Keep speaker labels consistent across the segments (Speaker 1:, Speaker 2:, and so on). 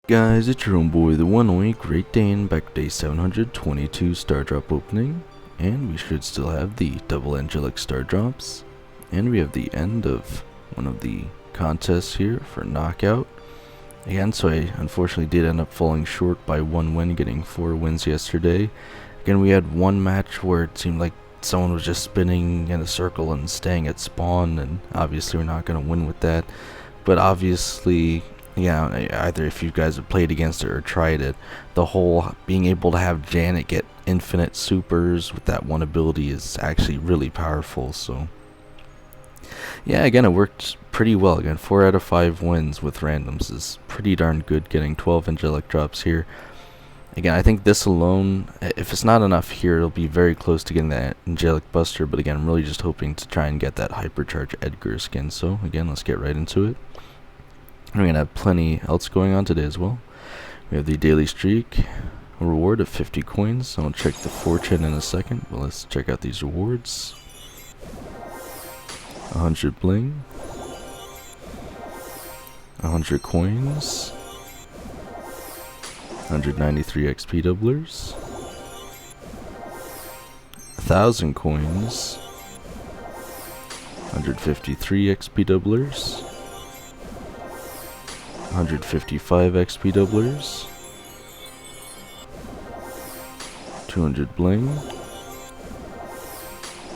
Speaker 1: Guys, it's your own boy, the one only Great Dane, back to day 722 Star Drop opening, and we should still have the double angelic Star Drops, and we have the end of one of the contests here for knockout. Again, so I unfortunately did end up falling short by one win, getting 4 wins yesterday. Again, we had one match where it seemed like someone was just spinning in a circle and staying at spawn, and obviously we're not going to win with that, but obviously, yeah, either if you guys have played against it or tried it, the whole being able to have Janet get infinite supers with that one ability is actually really powerful. So yeah, again, it worked pretty well. Again, 4 out of 5 wins with randoms is pretty darn good, getting 12 angelic drops here. Again, I think this alone, if it's not enough here, it'll be very close to getting that angelic buster, but again, I'm really just hoping to try and get that hypercharge Edgar skin. So again, let's get right into it. We're going to have plenty else going on today as well. We have the daily streak, a reward of 50 coins. I'll check the fortune in a second, but let's check out these rewards. 100 bling, 100 coins, 193 XP doublers, 1000 coins, 153 XP doublers, 155 XP doublers, 200 bling,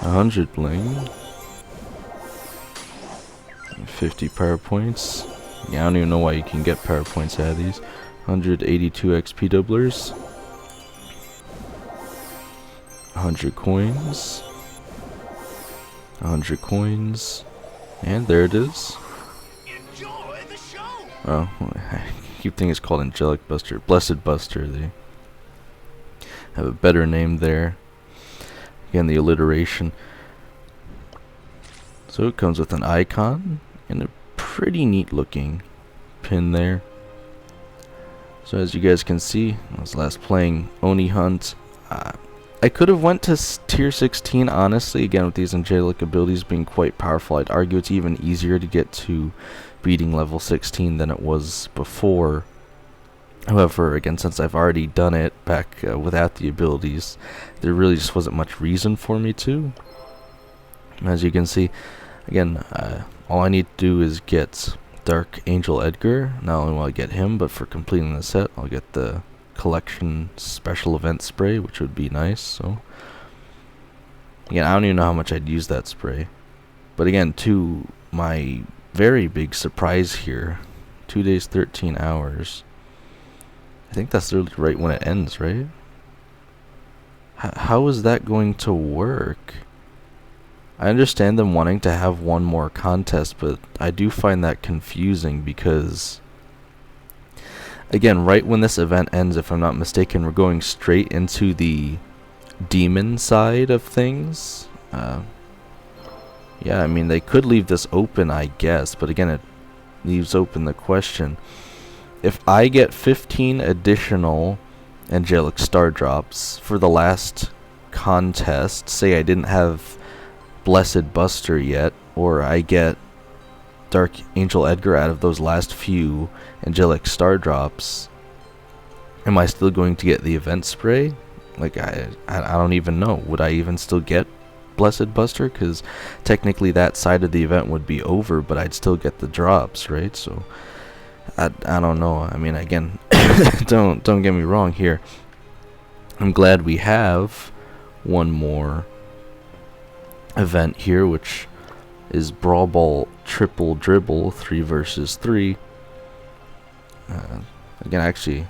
Speaker 1: 100 bling, 50 power points. Yeah, I don't even know why you can get power points out of these. 182 XP doublers, 100 coins, 100 coins, and there it is. Oh, I keep thinking it's called Angelic Buster. Blessed Buster. They have a better name there. Again, the alliteration. So it comes with an icon and a pretty neat looking pin there. So as you guys can see, I was last playing Oni Hunt. I could have went to tier 16, honestly. Again, with these angelic abilities being quite powerful, I'd argue it's even easier to get to beating level 16 than it was before. However, again, since I've already done it back without the abilities, there really just wasn't much reason for me to. As you can see, again, all I need to do is get Dark Angel Edgar. Not only will I get him, but for completing the set, I'll get the collection special event spray, which would be nice. So again, I don't even know how much I'd use that spray, but again, to my very big surprise here, 2 days 13 hours, I think that's literally right when it ends, right? How is that going to work? I understand them wanting to have one more contest, but I do find that confusing because, again, right when this event ends, if I'm not mistaken, we're going straight into the demon side of things. Yeah, I mean, they could leave this open, I guess, but again, it leaves open the question. If I get 15 additional angelic star drops for the last contest, say I didn't have Blessed Buster yet, or I get Dark Angel Edgar out of those last few angelic star drops, am I still going to get the event spray? Like, I don't even know. Would I even still get Blessed Buster? Because technically that side of the event would be over, but I'd still get the drops, right? So I don't know. I mean, again, don't get me wrong here. I'm glad we have one more event here, which is Brawl Ball Triple Dribble 3 versus 3. Again, actually,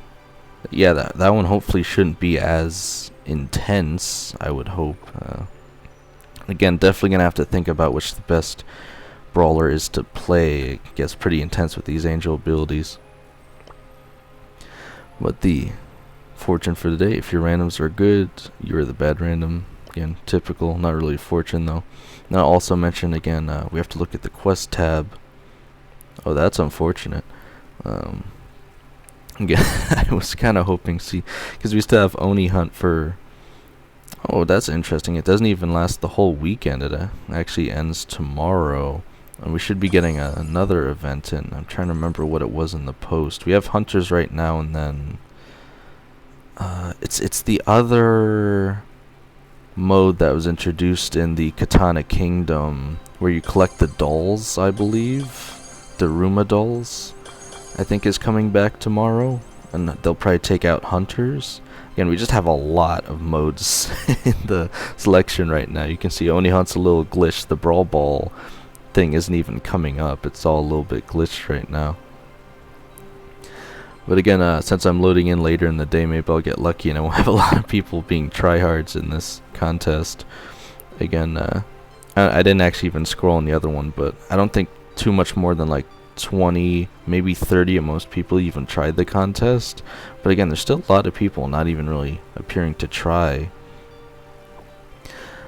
Speaker 1: yeah, that one hopefully shouldn't be as intense, I would hope. Again, definitely gonna have to think about which the best brawler is to play. It gets pretty intense with these angel abilities. But the fortune for the day, if your randoms are good, you're the bad random. Again, typical, not really fortune though. Now, I'll also mention again, we have to look at the quest tab. Oh, that's unfortunate. Again, I was kind of hoping, see, because we still have Oni Hunt for. Oh, that's interesting. It doesn't even last the whole weekend. It actually ends tomorrow. And we should be getting another event in. I'm trying to remember what it was in the post. We have hunters right now, and then it's the other mode that was introduced in the Katana Kingdom, where you collect the dolls, I believe. The Ruma dolls, I think, is coming back tomorrow, and they'll probably take out hunters. Again, we just have a lot of modes in the selection right now. You can see Oni Hunt's a little glitched. The Brawl Ball thing isn't even coming up. It's all a little bit glitched right now. But again, since I'm loading in later in the day, maybe I'll get lucky and I won't have a lot of people being tryhards in this contest. Again, I didn't actually even scroll on the other one, but I don't think too much more than like 20, maybe 30 of most people even tried the contest. But again, there's still a lot of people not even really appearing to try.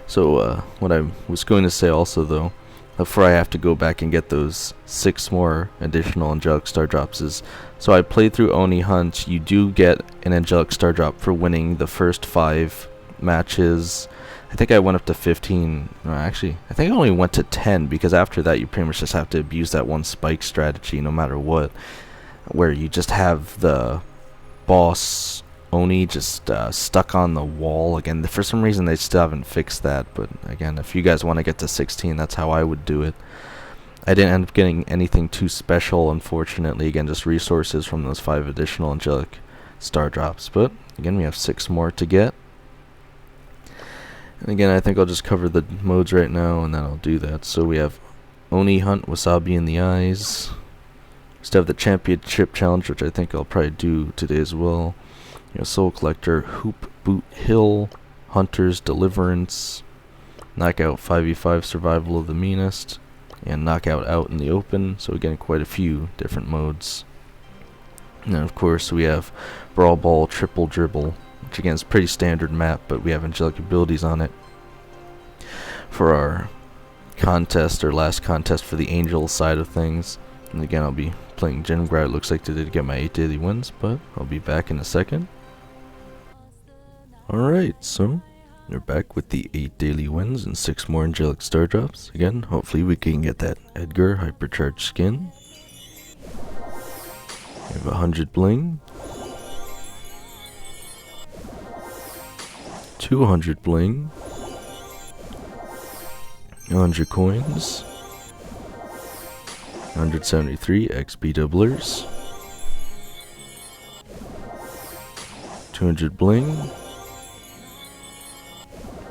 Speaker 1: So what I was going to say also, though, before I have to go back and get those 6 more additional Angelic Star Drops, is so I played through Oni Hunt. You do get an Angelic Star Drop for winning the first 5 matches. I think I went up to 15. No, actually, I think I only went to 10, because after that you pretty much just have to abuse that one spike strategy no matter what, where you just have the boss Oni just stuck on the wall. Again, for some reason they still haven't fixed that, but again, if you guys want to get to 16, that's how I would do it. I didn't end up getting anything too special, unfortunately. Again, just resources from those 5 additional Angelic Star Drops, but again, we have 6 more to get. And again, I think I'll just cover the modes right now, and then I'll do that. So we have Oni Hunt, Wasabi in the Eyes. We still have the Championship Challenge, which I think I'll probably do today as well. You know, Soul Collector, Hoop Boot Hill, Hunter's Deliverance, Knockout 5v5 Survival of the Meanest, and Knockout Out in the Open. So again, quite a few different modes. And then of course we have Brawl Ball, Triple Dribble, which again is a pretty standard map, but we have angelic abilities on it. For our contest, or last contest for the Angel side of things. And again, I'll be playing Gengar. It looks like today to get my 8 daily wins, but I'll be back in a second. Alright, so we're back with the 8 daily wins and 6 more Angelic Star Drops. Again, hopefully we can get that Edgar Hypercharged skin. We have 100 bling, 200 bling, 100 coins, 173 XP doublers, 200 bling,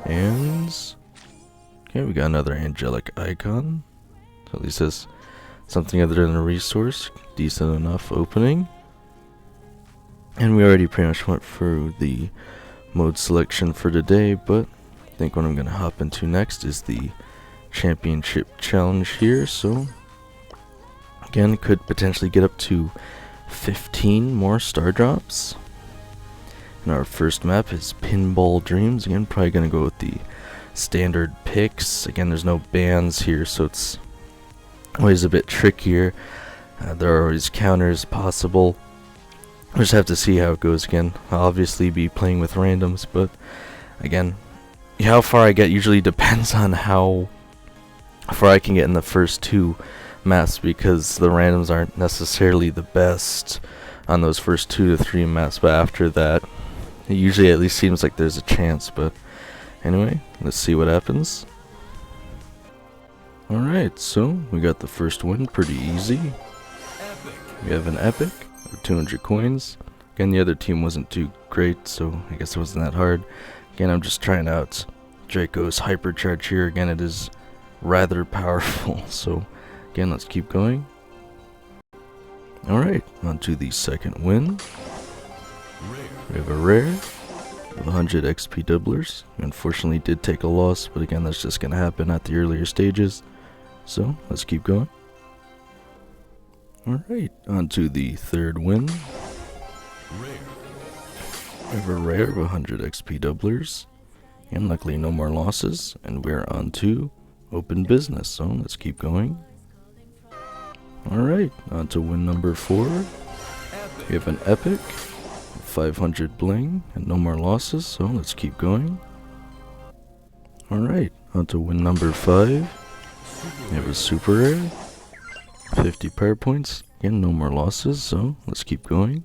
Speaker 1: and okay, we got another angelic icon. So at least that's something other than a resource. Decent enough opening. And we already pretty much went through the mode selection for today, but I think what I'm going to hop into next is the Championship Challenge here. So again, could potentially get up to 15 more Star Drops. And our first map is Pinball Dreams. Again, probably going to go with the standard picks. Again, there's no bans here, so it's always a bit trickier. There are always counters possible. We'll just have to see how it goes. Again, I'll obviously be playing with randoms, but again, how far I get usually depends on how far I can get in the first 2 maps, because the randoms aren't necessarily the best on those first 2 to 3 maps, but after that it usually at least seems like there's a chance. But anyway, let's see what happens. Alright, so we got the first win pretty easy. We have an epic of 200 coins. Again, the other team wasn't too great, so I guess it wasn't that hard. Again, I'm just trying out Draco's Hypercharge here. Again, it is rather powerful, so again, let's keep going. Alright, on to the second win. We have a rare with 100 XP doublers. Unfortunately did take a loss, but again, that's just going to happen at the earlier stages. So let's keep going. Alright, on to the third win. We have a rare of 100 XP doublers. And luckily no more losses, and we're on to open business, so let's keep going. Alright, on to win number 4. We have an epic, 500 bling, and no more losses, so let's keep going. Alright, on to win number 5. We have a super rare. 50 power points. Again, no more losses, so let's keep going.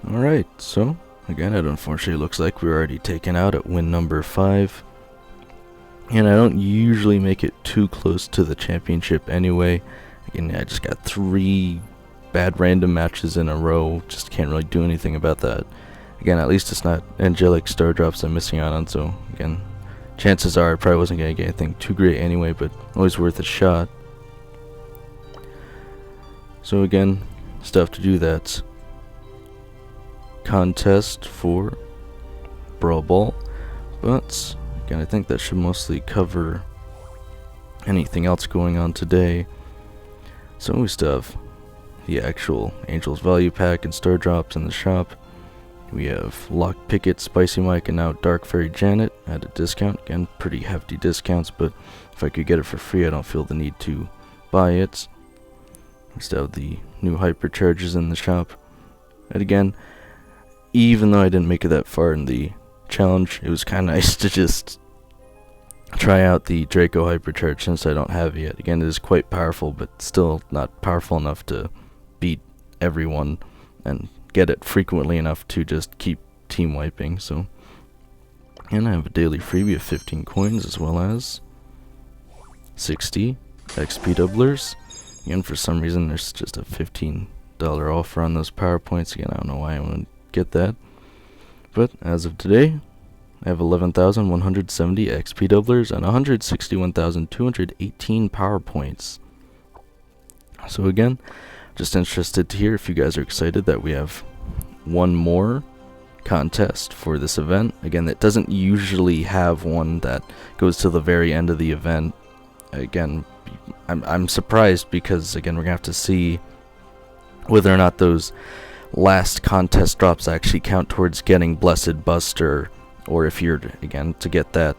Speaker 1: Alright, so again, it unfortunately looks like we're already taken out at win number 5. And I don't usually make it too close to the championship anyway. Again, I just got 3 bad random matches in a row. Just can't really do anything about that. Again, at least it's not angelic star drops I'm missing out on, so again, chances are I probably wasn't going to get anything too great anyway, but always worth a shot. So again, stuff to do that. Contest for Brawl Ball, but again, I think that should mostly cover anything else going on today. So we still have the actual Angel's Value Pack and Star Drops in the shop. We have Lock Picket, Spicy Mike, and now Dark Fairy Janet at a discount. Again, pretty hefty discounts, but if I could get it for free, I don't feel the need to buy it. We still have the new Hypercharges in the shop. And again, even though I didn't make it that far in the challenge, it was kind of nice to just try out the Draco Hypercharge since I don't have it yet. Again, it is quite powerful, but still not powerful enough to beat everyone and get it frequently enough to just keep team wiping. So, and I have a daily freebie of 15 coins as well as 60 XP doublers. Again, for some reason there's just a $15 offer on those power points. Again, I don't know why I wouldn't get that, but as of today I have 11,170 XP doublers and 161,218 power points. So again, just interested to hear if you guys are excited that we have one more contest for this event. Again, it doesn't usually have one that goes to the very end of the event. Again, I'm surprised because again, we're gonna have to see whether or not those last contest drops actually count towards getting Blessed Buster, or if you're, again, to get that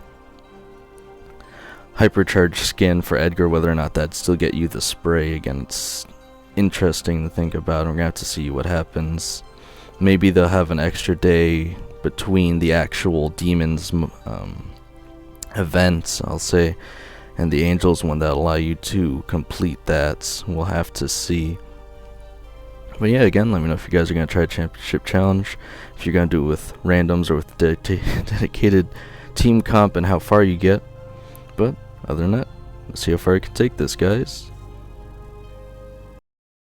Speaker 1: Hypercharged skin for Edgar, whether or not that'd still get you the spray. Again, it's interesting to think about. We're gonna have to see what happens. Maybe they'll have an extra day between the actual Demons events, I'll say, and the Angels one that'll allow you to complete that. We'll have to see. But yeah, again, let me know if you guys are going to try a championship challenge, if you're going to do it with randoms or with dedicated team comp, and how far you get. But other than that, let's see how far I can take this, guys.